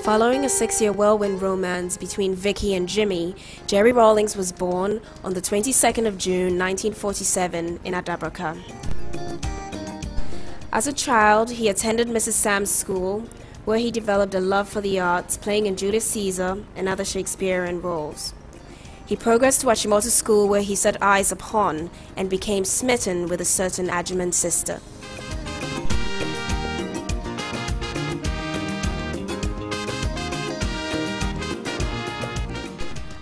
Following a 6-year whirlwind romance between Vicky and Jimmy, Jerry Rawlings was born on the 22nd of June 1947 in Adabraka. As a child, he attended Mrs. Sam's school, where he developed a love for the arts, playing in Julius Caesar and other Shakespearean roles. He progressed to Achimota School, where he set eyes upon and became smitten with a certain Agyeman sister.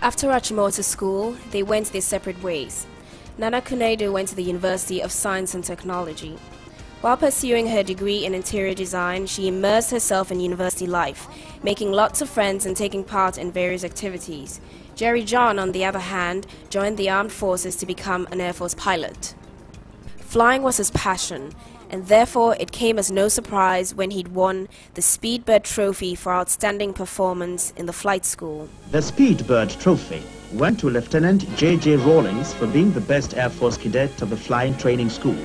After Achimota School, they went their separate ways. Nana Kunedu went to the University of Science and Technology. While pursuing her degree in interior design, she immersed herself in university life, making lots of friends and taking part in various activities. Jerry John, on the other hand, joined the armed forces to become an Air Force pilot. Flying was his passion, and therefore it came as no surprise when he'd won the Speedbird Trophy for outstanding performance in the flight school. The Speedbird Trophy went to Lieutenant J.J. Rawlings for being the best Air Force cadet of the flying training school.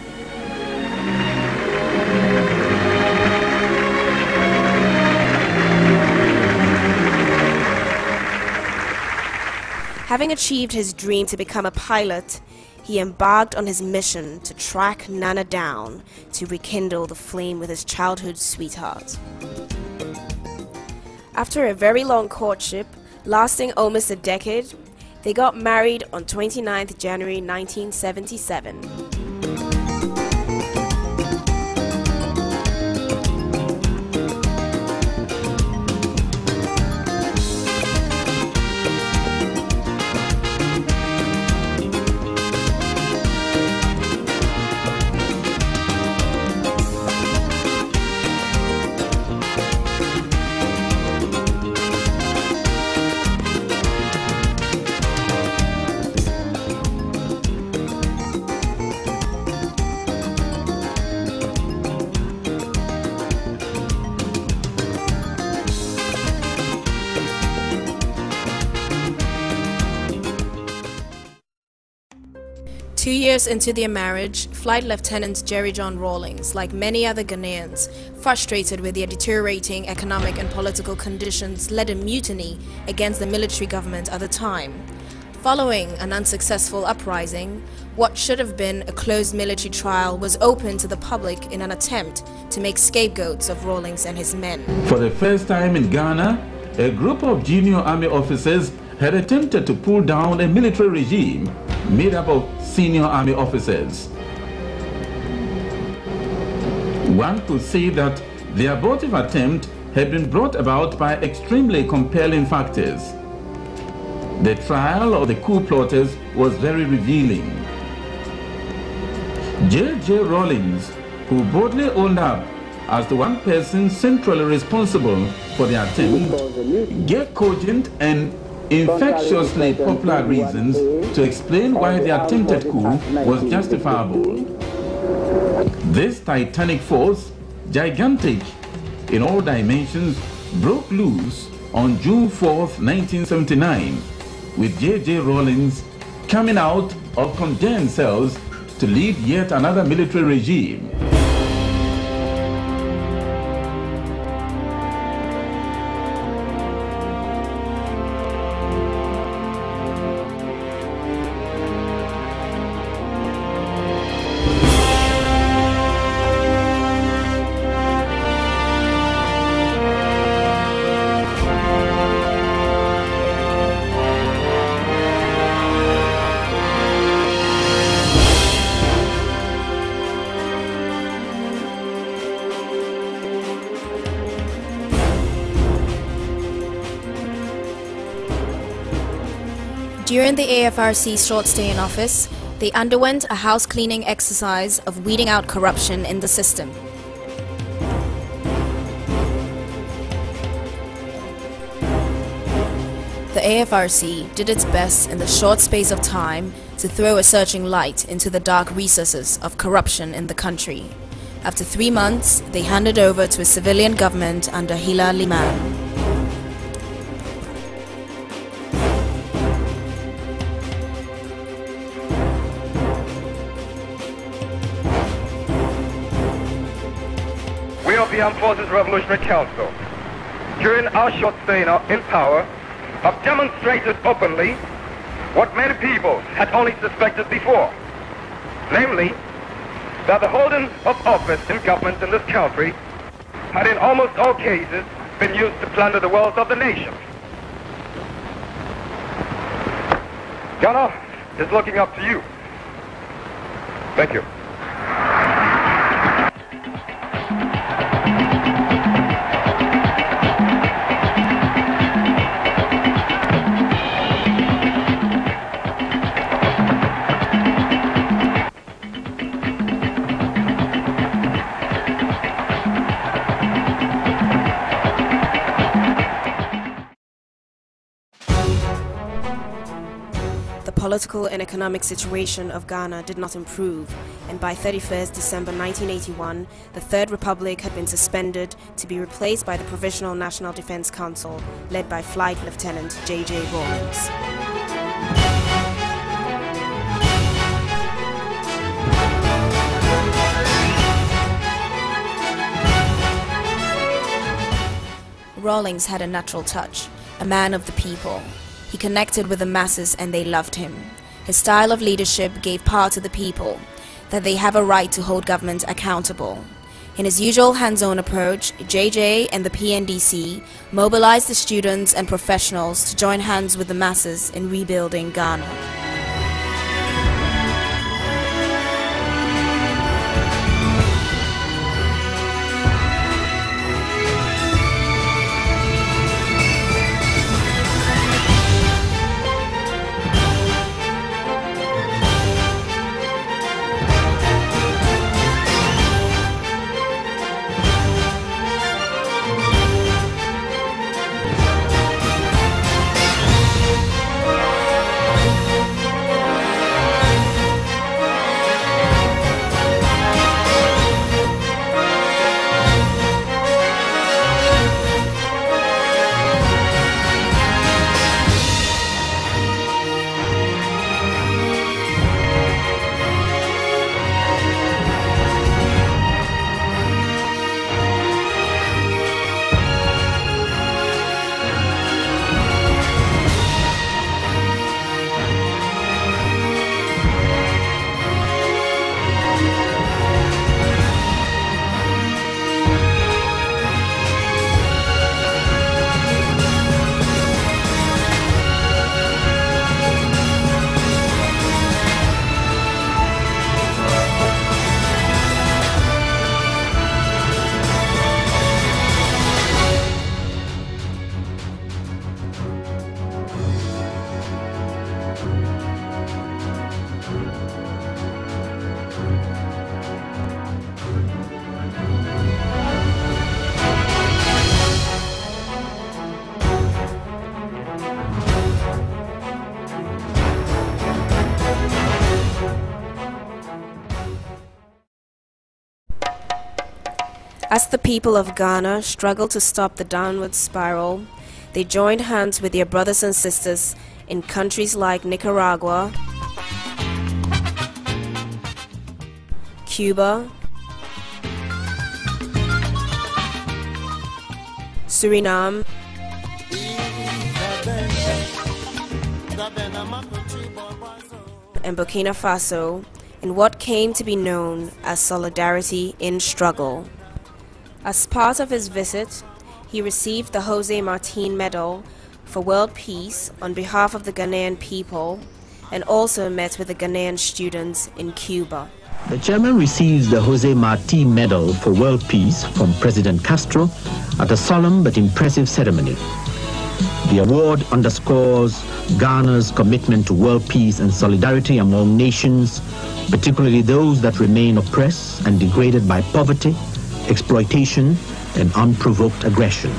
Having achieved his dream to become a pilot, he embarked on his mission to track Nana down to rekindle the flame with his childhood sweetheart. After a very long courtship, lasting almost a decade, they got married on 29th January 1977. Two years into their marriage, Flight Lieutenant Jerry John Rawlings, like many other Ghanaians, frustrated with their deteriorating economic and political conditions, led a mutiny against the military government at the time. Following an unsuccessful uprising, what should have been a closed military trial was open to the public in an attempt to make scapegoats of Rawlings and his men. For the first time in Ghana, a group of junior army officers had attempted to pull down a military regime made up of senior army officers. One could say that the abortive attempt had been brought about by extremely compelling factors. The trial of the coup plotters was very revealing. J.J. Rawlings, who boldly owned up as the one person centrally responsible for the attempt, gave cogent and infectiously popular reasons to explain why the attempted coup was justifiable. This titanic force, gigantic in all dimensions, broke loose on June 4th, 1979, with J.J. Rawlings coming out of condemned cells to lead yet another military regime. During the AFRC's short stay in office, they underwent a house cleaning exercise of weeding out corruption in the system. The AFRC did its best in the short space of time to throw a searching light into the dark recesses of corruption in the country. After 3 months, they handed over to a civilian government under Hila Liman. We of the Armed Forces Revolutionary Council during our short stay in power, have demonstrated openly what many people had only suspected before, namely, that the holding of office in government in this country had in almost all cases been used to plunder the wealth of the nation. Ghana is looking up to you. Thank you. The political and economic situation of Ghana did not improve, and by 31st December 1981, the Third Republic had been suspended to be replaced by the Provisional National Defense Council, led by Flight Lieutenant J.J. Rawlings. Rawlings had a natural touch, a man of the people. He connected with the masses and they loved him. His style of leadership gave power to the people, that they have a right to hold government accountable. In his usual hands-on approach, JJ and the PNDC mobilized the students and professionals to join hands with the masses in rebuilding Ghana. As the people of Ghana struggled to stop the downward spiral, they joined hands with their brothers and sisters in countries like Nicaragua, Cuba, Suriname, and Burkina Faso in what came to be known as Solidarity in Struggle. As part of his visit, he received the Jose Marti Medal for World Peace on behalf of the Ghanaian people and also met with the Ghanaian students in Cuba. The chairman receives the Jose Marti Medal for World Peace from President Castro at a solemn but impressive ceremony. The award underscores Ghana's commitment to world peace and solidarity among nations, particularly those that remain oppressed and degraded by poverty, exploitation, and unprovoked aggression.